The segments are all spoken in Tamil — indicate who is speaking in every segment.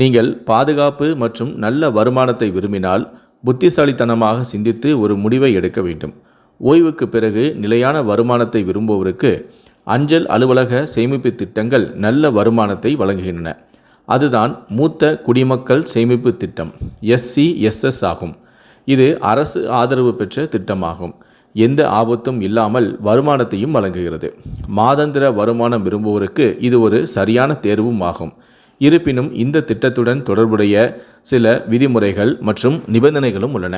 Speaker 1: நீங்கள் பாதுகாப்பு மற்றும் நல்ல வருமானத்தை விரும்பினால் புத்திசாலித்தனமாக சிந்தித்து ஒரு முடிவை எடுக்க வேண்டும். ஓய்வுக்கு பிறகு நிலையான வருமானத்தை விரும்புவோருக்கு அஞ்சல் அலுவலக சேமிப்பு திட்டங்கள் நல்ல வருமானத்தை வழங்குகின்றன. அதுதான் மூத்த குடிமக்கள் சேமிப்பு திட்டம் SCSS ஆகும். இது அரசு ஆதரவு பெற்ற திட்டமாகும். எந்த ஆபத்தும் இல்லாமல் வருமானத்தையும் வழங்குகிறது. மாதாந்திர வருமானம் விரும்புவோருக்கு இது ஒரு சரியான தேர்வும் ஆகும். இருப்பினும் இந்த திட்டத்துடன் தொடர்புடைய சில விதிமுறைகள் மற்றும் நிபந்தனைகளும் உள்ளன.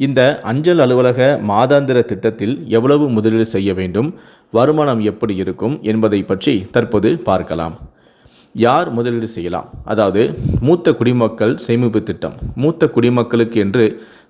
Speaker 1: இந்த அஞ்சல் அலுவலக மாதாந்திர திட்டத்தில் எவ்வளவு முதலீடு செய்ய வேண்டும், வருமானம் எப்படி இருக்கும் என்பதை பற்றி தற்போது பார்க்கலாம். யார் முதலீடு செய்யலாம்? அதாவது மூத்த குடிமக்கள் சேமிப்பு திட்டம் மூத்த குடிமக்களுக்கு என்று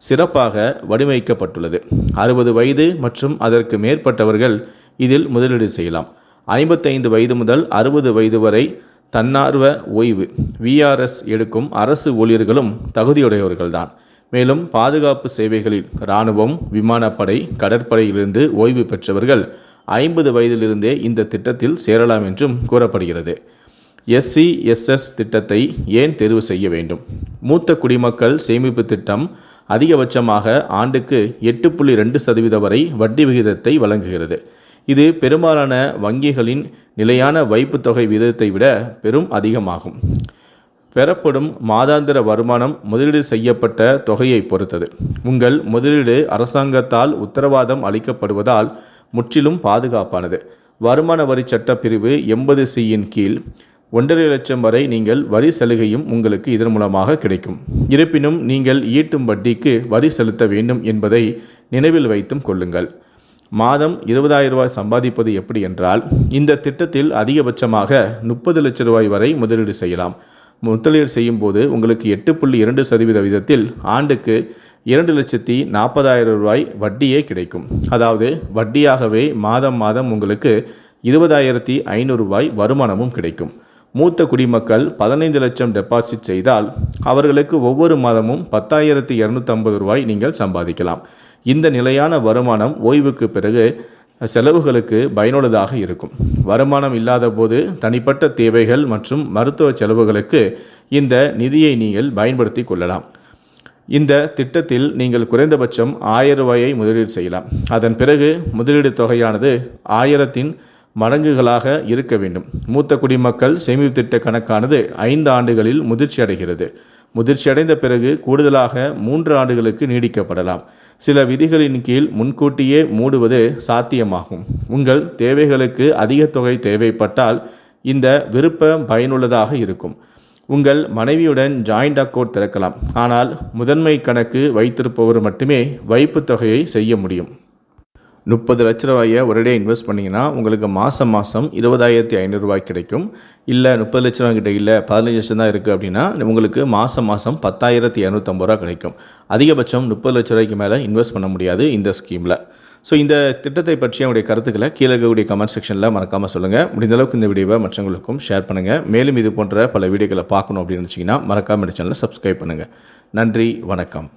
Speaker 1: சிறப்பாக வடிவமைக்கப்பட்டுள்ளது. 60 வயது மற்றும் அதற்கு மேற்பட்டவர்கள் இதில் முதலீடு செய்யலாம். 55 வயது முதல் 60 வயது வரை தன்னார்வ ஓய்வு VRS எடுக்கும் அரசு ஊழியர்களும் தகுதியுடையவர்கள்தான். மேலும் பாதுகாப்பு சேவைகளில் இராணுவம், விமானப்படை, கடற்படையிலிருந்து ஓய்வு பெற்றவர்கள் 50 வயதிலிருந்தே இந்த திட்டத்தில் சேரலாம் என்றும் கூறப்படுகிறது. SCSS திட்டத்தை ஏன் தேர்வு செய்ய வேண்டும்? மூத்த குடிமக்கள் சேமிப்பு திட்டம் அதிகபட்சமாக ஆண்டுக்கு 8.2% வரை வட்டி விகிதத்தை வழங்குகிறது. இது பெரும்பாலான வங்கிகளின் நிலையான வைப்பு தொகை விகிதத்தை விட பெரும் அதிகமாகும். பெறப்படும் மாதாந்திர வருமானம் முதலீடு செய்யப்பட்ட தொகையை பொறுத்தது. உங்கள் முதலீடு அரசாங்கத்தால் உத்தரவாதம் அளிக்கப்படுவதால் முற்றிலும் பாதுகாப்பானது. வருமான வரி சட்ட பிரிவு 80C கீழ் 1.5 லட்சம் வரை நீங்கள் வரி சலுகையும் உங்களுக்கு இதன் மூலமாக கிடைக்கும். இருப்பினும் நீங்கள் ஈட்டும் வட்டிக்கு வரி செலுத்த வேண்டும் என்பதை நினைவில் வைத்தும் கொள்ளுங்கள். மாதம் 20,000 ரூபாய் சம்பாதிப்பது எப்படி என்றால், இந்த திட்டத்தில் அதிகபட்சமாக 30 லட்சம் ரூபாய் வரை முதலீடு செய்யலாம். முதலீடு செய்யும் போது உங்களுக்கு 8.2% விதத்தில் ஆண்டுக்கு 2,40,000 ரூபாய் வட்டியே கிடைக்கும். அதாவது வட்டியாகவே மாதம் மாதம் உங்களுக்கு 20,500 ரூபாய் வருமானமும் கிடைக்கும். மூத்த குடிமக்கள் 15 லட்சம் டெபாசிட் செய்தால் அவர்களுக்கு ஒவ்வொரு மாதமும் 10,250 ரூபாய் நீங்கள் சம்பாதிக்கலாம். இந்த நிலையான வருமானம் ஓய்வுக்கு பிறகு செலவுகளுக்கு பயனுள்ளதாக இருக்கும். வருமானம் இல்லாத போது தனிப்பட்ட தேவைகள் மற்றும் மருத்துவ செலவுகளுக்கு இந்த நிதியை நீங்கள் பயன்படுத்தி கொள்ளலாம். இந்த திட்டத்தில் நீங்கள் குறைந்தபட்சம் 1000 ரூபாயை முதலீடு செய்யலாம். அதன் பிறகு முதலீடு தொகையானது 1000 மடங்குகளாக இருக்க வேண்டும். மூத்த குடிமக்கள் சேமிப்பு திட்ட கணக்கானது 5 ஆண்டுகளில் முதிர்ச்சி அடைகிறது. முதிர்ச்சி அடைந்த பிறகு கூடுதலாக 3 ஆண்டுகளுக்கு நீடிக்கப்படலாம். சில விதிகளின் கீழ் முன்கூட்டியே மூடுவது சாத்தியமாகும். உங்கள் தேவைகளுக்கு அதிக தொகை தேவைப்பட்டால் இந்த விருப்பம் பயனுள்ளதாக இருக்கும். உங்கள் மனைவியுடன் ஜாயிண்ட் அக்கவுண்ட் திறக்கலாம். ஆனால் முதன்மை கணக்கு வைத்திருப்பவர் மட்டுமே வைப்பு தொகையை செய்ய முடியும். 30 லட்ச ரூபாயை ஒரே இன்வெஸ்ட் பண்ணிங்கன்னா உங்களுக்கு மாதம் 20,500 ரூபாய் கிடைக்கும். இல்லை 30 லட்ச ரூபாய் கிட்ட இல்லை 15 லட்சம் தான் இருக்குது அப்படின்னா உங்களுக்கு மாதம் 10,250 ரூபா கிடைக்கும். அதிகபட்சம் 30 லட்ச ரூபாய்க்கு மேலே இன்வெஸ்ட் பண்ண முடியாது இந்த ஸ்கீமில். ஸோ இந்த திட்டத்தை பற்றிய உங்களுடைய கருத்துக்களை கீழே இருக்கக்கூடிய கமெண்ட் செக்ஷனில் மறக்காமல் சொல்லுங்கள். முடிந்த அளவுக்கு இந்த வீடியோவை மற்றவங்களுக்கும் ஷேர் பண்ணுங்கள். மேலும் இது போன்ற பல வீடியோக்களை பார்க்கணும் அப்படின்னு நினச்சிங்கன்னா மறக்காமல் இந்த சேனலை சப்ஸ்கிரைப் பண்ணுங்கள். நன்றி, வணக்கம்.